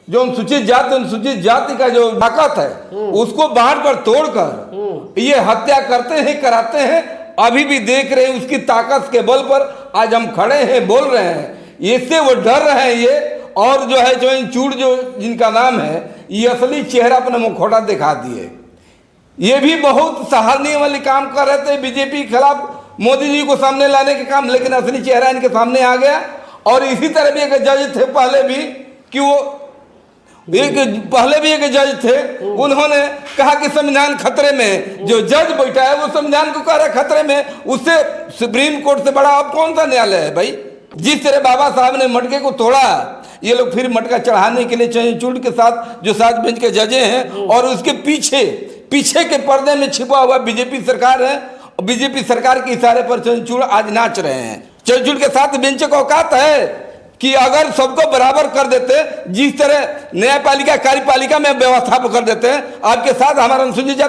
जो अनुसूचित जाति का जो ताकत है उसको बांट कर तोड़कर ये हत्या करते हैं, कराते हैं। अभी भी देख रहे हैं उसकी ताकत के बल पर आज हम खड़े हैं, बोल रहे हैं। इससे वो डर रहे हैं ये, और जो है चूड़ जो जिनका नाम है, ये असली चेहरा अपना मुखौटा दिखा दिए। ये भी बहुत सराहनीय वाली काम कर रहे थे बीजेपी के खिलाफ, मोदी जी को सामने लाने के काम, लेकिन असली चेहरा इनके सामने आ गया। और इसी तरह भी एक जज थे पहले भी कि वो एक जज थे, उन्होंने कहा कि संविधान खतरे में। जो जज बैठा है वो संविधान को कह रहा है खतरे में, उससे सुप्रीम कोर्ट से बड़ा अब कौन सा न्यायालय है भाई। जिस तरह बाबा साहब ने मटके को तोड़ा, ये लोग फिर मटका चढ़ाने के लिए चंद्रचूड़ के साथ जो 7 बेंच के जजे हैं, और उसके पीछे के पर्दे में छिपा हुआ बीजेपी सरकार है। बीजेपी सरकार के इशारे पर चंद्रचूड़ आज नाच रहे हैं। चंद्रचूड़ के 7 बेंच का औकात है कि अगर सबको बराबर कर देते, जिस तरह न्यायपालिका कार्यपालिका में व्यवस्था कर देते हैं, आपके साथ हमारा अनुसूचित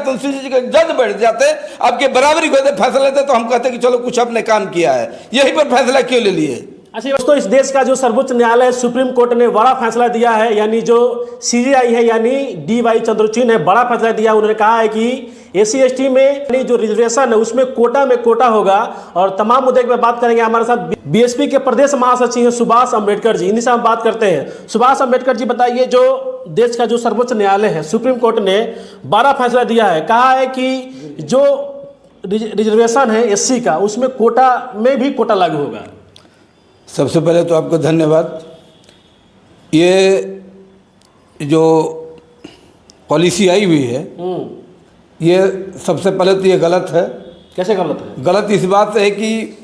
के जज बैठ जाते, आपके बराबरी को फैसला लेते, तो हम कहते कि चलो कुछ आपने काम किया है। यही पर फैसला क्यों ले लिए? अच्छा दोस्तों, इस देश का जो सर्वोच्च न्यायालय सुप्रीम कोर्ट ने बड़ा फैसला दिया है, यानी जो CJI है यानी DY चंद्रचूड़ ने बड़ा फैसला दिया। उन्होंने कहा है कि SC/ST में जो रिजर्वेशन है उसमें कोटा होगा। और तमाम मुद्दे पर बात करेंगे। हमारे साथ BSP के प्रदेश महासचिव हैं सुभाष अम्बेडकर जी, इन्हीं से हम बात करते हैं। सुभाष अम्बेडकर जी, बताइए, जो देश का जो सर्वोच्च न्यायालय है सुप्रीम कोर्ट ने बड़ा फैसला दिया है, कहा है कि जो रिजर्वेशन है SC का, उसमें कोटा में भी कोटा लागू होगा। सबसे पहले तो आपको धन्यवाद। ये जो पॉलिसी आई हुई है, ये सबसे पहले तो ये गलत है। कैसे गलत है? गलत इस बात से है कि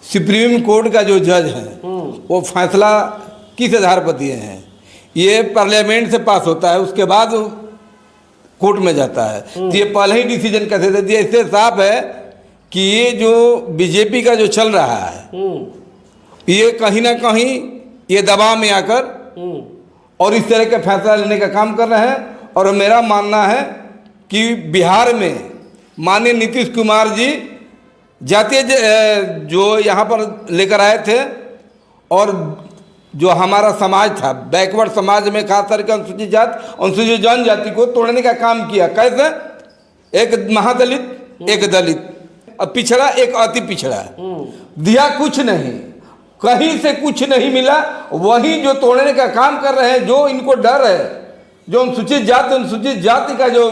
सुप्रीम कोर्ट का जो जज है वो फैसला किस आधार पर दिए हैं? ये पार्लियामेंट से पास होता है, उसके बाद कोर्ट में जाता है। तो ये पहले ही डिसीजन कैसे दे दिया? इससे साफ है कि ये जो बीजेपी का जो चल रहा है, ये कहीं ना कहीं ये दबाव में आकर और इस तरह के फैसला लेने का काम कर रहे हैं। और मेरा मानना है कि बिहार में माननीय नीतीश कुमार जी जातीय जो यहाँ पर लेकर आए थे, और जो हमारा समाज था, बैकवर्ड समाज में खास करके अनुसूचित जनजाति को तोड़ने का काम किया। कैसे? एक महादलित, एक दलित, पिछड़ा, एक अति पिछड़ा, दिया कुछ नहीं, कहीं से कुछ नहीं मिला। वही जो तोड़ने का काम कर रहे हैं, जो इनको डर है, जो अनुसूचित जाति का जो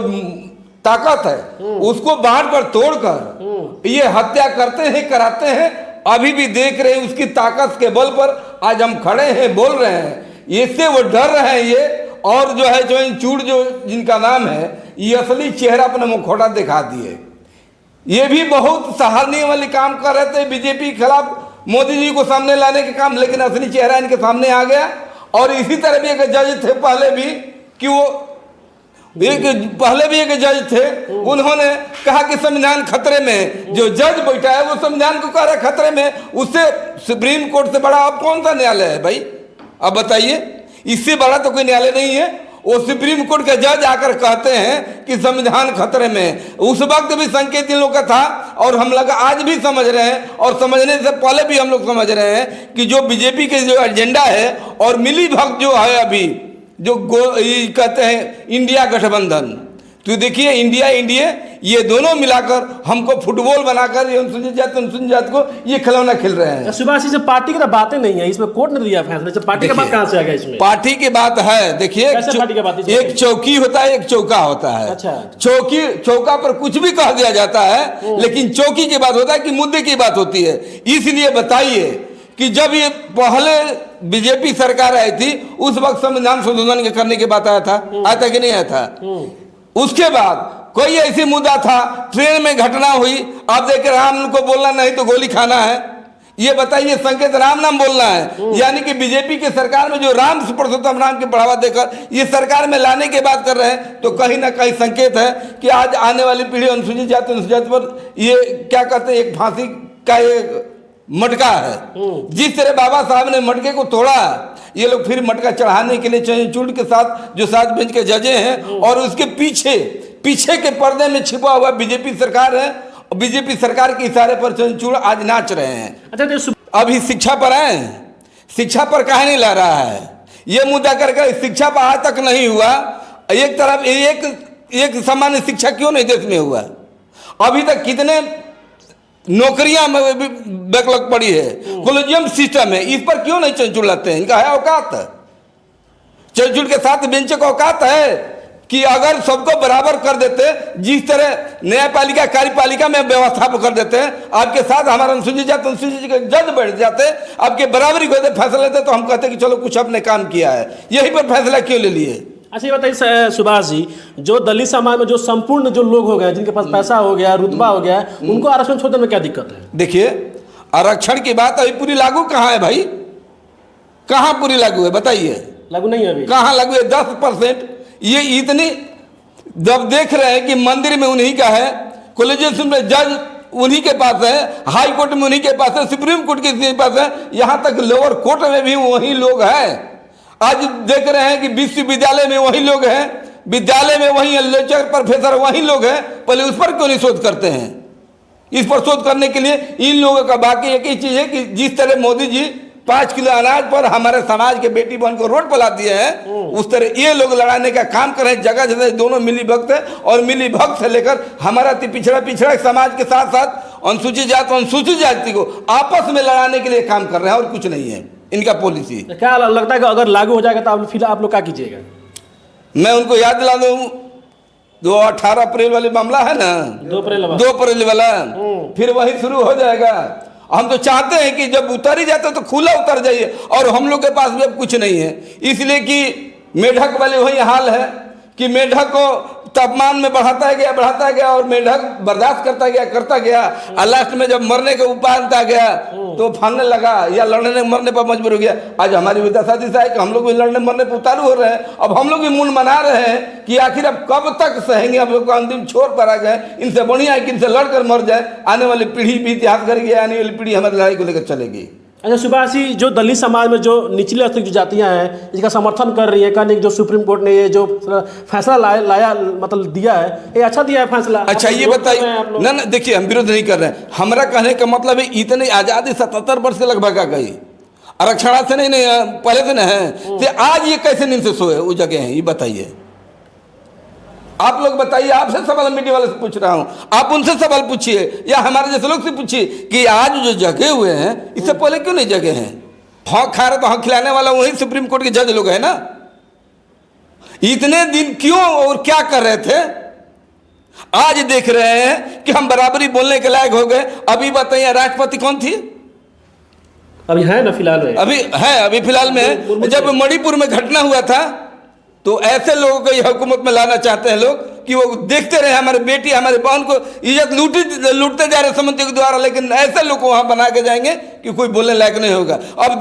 ताकत है उसको बांट कर तोड़कर ये हत्या करते हैं, कराते हैं। अभी भी देख रहे हैं उसकी ताकत के बल पर आज हम खड़े हैं, बोल रहे हैं। इससे वो डर रहे हैं ये, और जो है चंद्रचूड़ जो जिनका नाम है, ये असली चेहरा अपना मुखौटा दिखा दिए। ये भी बहुत सराहनीय वाली काम कर रहे थे बीजेपी के खिलाफ, मोदी जी को सामने लाने के काम, लेकिन असली चेहरा इनके सामने आ गया। और इसी तरह भी एक जज थे पहले भी कि वो एक जज थे, उन्होंने कहा कि संविधान खतरे में। जो जज बैठा है वो संविधान को कह रहा है खतरे में, उससे सुप्रीम कोर्ट से बड़ा अब कौन सा न्यायालय है भाई? अब बताइए, इससे बड़ा तो कोई न्यायालय नहीं है। वो सुप्रीम कोर्ट के जज आकर कहते हैं कि संविधान खतरे में। उस वक्त भी संकेत इन लोग का था, और हम लोग आज भी समझ रहे हैं, और समझने से पहले भी हम लोग समझ रहे हैं कि जो बीजेपी के जो एजेंडा है और मिली भगत जो है, अभी जो कहते हैं इंडिया गठबंधन, तो देखिए इंडिया ये दोनों मिलाकर हमको फुटबॉल बनाकर अनुसूचित जाति को ये खिलौना खेल रहे हैं। सुभाष जी, पार्टी की तो बातें नहीं है इसमें, कोर्ट ने दिया फैसला। पार्टी की बात कहाँ से आ गया इसमें? पार्टी की बात है। देखिए, एक चौकी होता है, एक चौका होता है। अच्छा। चौका पर कुछ भी कह दिया जाता है, लेकिन चौकी की बात होता है कि मुद्दे की बात होती है। इसलिए बताइए कि जब ये पहले बीजेपी सरकार आई थी, उस वक्त संविधान संशोधन करने की बात आया था कि नहीं आया था? उसके बाद कोई ऐसी मुद्दा था, ट्रेन में घटना हुई, आप देख राम को बोलना नहीं तो गोली खाना है। ये बताइए, संकेत राम नाम बोलना है। यानी कि बीजेपी की सरकार में जो राम पुरुषोत्तम राम की बढ़ावा देकर ये सरकार में लाने की बात कर रहे हैं, तो कहीं ना कहीं संकेत है कि आज आने वाली पीढ़ी अनुसूचित जाति पर ये क्या कहते हैं, एक फांसी का एक मटका है। जिस तरह बाबा साहब ने मटके को तोड़ा, ये लोग फिर मटका चढ़ाने के लिए चंद्रचूड़ के साथ जो 7 बेंच के जजे हैं, और उसके पीछे के पर्दे में छिपा हुआ बीजेपी सरकार है। बीजेपी सरकार के इशारे पर चंद्रचूड़ आज नाच रहे हैं। अच्छा, अभी शिक्षा पर आए, शिक्षा पर काहे नहीं ला रहा है? ये मुद्दा करके शिक्षा पर आज तक नहीं हुआ। एक तरफ एक सामान्य शिक्षा क्यों नहीं देश में हुआ? अभी तक कितने नौकरियां बैकलॉग पड़ी है, कॉलेजियम सिस्टम है, इस पर क्यों नहीं चंचुल लाते हैं? इनका है औकात? चंचुल के साथ बेंच का औकात है कि अगर सबको बराबर कर देते, जिस तरह न्यायपालिका कार्यपालिका में व्यवस्था कर देते हैं, आपके साथ हमारा अनुसूचित जाति अनुसूचित के जज बैठ जाते, आपके बराबरी को फैसला लेते, तो हम कहते कि चलो कुछ अपने काम किया है। यही पर फैसला क्यों ले लिए? अच्छा ये बताइए सुभाष जी, जो दलित समाज में जो संपूर्ण जो लोग हो गए, जिनके पास पैसा हो गया, रुतबा हो गया, उनको आरक्षण छोड़ने में क्या दिक्कत है? देखिए, आरक्षण की बात अभी पूरी लागू कहाँ है भाई? कहाँ पूरी लागू है बताइए? लागू नहीं है अभी। कहाँ लागू है? 10%। ये इतनी जब देख रहे हैं कि मंदिर में उन्हीं का है, कॉलेजियम में जज उन्हीं के पास है, हाई कोर्ट में उन्हीं के पास है, सुप्रीम कोर्ट के पास है, यहाँ तक लोअर कोर्ट में भी वही लोग हैं। आज देख रहे हैं कि विश्वविद्यालय में वही लोग हैं, विद्यालय में वही लेक्चर प्रोफेसर वही लोग हैं। पहले उस पर क्यों नहीं शोध करते हैं? इस पर शोध करने के लिए इन लोगों का बाकी एक ही चीज है कि जिस तरह मोदी जी 5 किलो अनाज पर हमारे समाज के बेटी बहन को रोड पर ला दिए हैं, उस तरह ये लोग लड़ाने का काम कर रहे हैं। जगह जगह दोनों मिली भक्त है, और मिली भक्त से लेकर हमारा पिछड़ा समाज के साथ साथ अनुसूचित जाति को आपस में लड़ाने के लिए काम कर रहे हैं, और कुछ नहीं है इनका पॉलिसी। क्या लगता है कि अगर लागू हो जाएगा तो फिर आप लोग क्या कीजिएगा? मैं उनको याद दिला दूं, 18 अप्रैल वाली मामला है ना, 2 अप्रैल वाला, फिर वही शुरू हो जाएगा। हम तो चाहते हैं कि जब उतर ही जाते तो खुला उतर जाइए, और हम लोग के पास भी अब कुछ नहीं है। इसलिए कि मेढक वाले वही हाल है कि मेढक को तापमान में बढ़ाता गया और मेढक बर्दाश्त करता गया, और लास्ट में जब मरने के उपाय आ गया तो फानने लगा या लड़ने मरने पर मजबूर हो गया। आज हमारी विधासा दिशा है कि हम लोग भी लड़ने मरने पर उतारू हो रहे हैं। अब हम लोग भी मुंड मना रहे हैं कि आखिर अब कब तक सहेंगे? अब लोग अंतिम छोर पर आ गए। इनसे बढ़िया है कि इनसे लड़कर मर जाए, आने वाली पीढ़ी भी इतिहास करेगी, आने वाली पीढ़ी हमारी लड़ाई को लेकर चलेगी। अच्छा सुभाष जी, जो दलित समाज में जो निचले स्तर की जातियां हैं, इसका समर्थन कर रही है, कहने जो सुप्रीम कोर्ट ने ये जो फैसला लाया मतलब दिया है, ये अच्छा दिया है फैसला। अच्छा ये बताइए ना, देखिए हम विरोध नहीं कर रहे हैं। हमारा कहने का मतलब है इतनी आज़ादी 77 वर्ष से लगभग आ गई, आरक्षण से नहीं पहले से नहीं है, तो आज ये कैसे नींद से सोए वो जगह है? ये बताइए, आप लोग बताइए। आपसे सवाल मीडिया वाले से पूछ रहा हूं, आप उनसे सवाल पूछिए या हमारे जैसे लोग से पूछिए कि आज जो जगह हुए हैं इससे पहले क्यों नहीं जगह हैं? हक खा रहे तो हक खिलाने वाला वही सुप्रीम कोर्ट के जज लोग है ना। इतने दिन क्यों और क्या कर रहे थे? आज देख रहे हैं कि हम बराबरी बोलने के लायक हो गए। अभी बताइए राष्ट्रपति कौन थी? अभी है ना फिलहाल में? अभी फिलहाल में जब मणिपुर में घटना हुआ था तो ऐसे लोगों को ये हुकूमत में लाना चाहते हैं लोग कि वो देखते रहे हमारे बेटी हमारे बहन को इज्जत लूटते जा रहे समझते के द्वारा, लेकिन ऐसे लोग को वहां बना के जाएंगे कि कोई बोलने लायक नहीं होगा। अब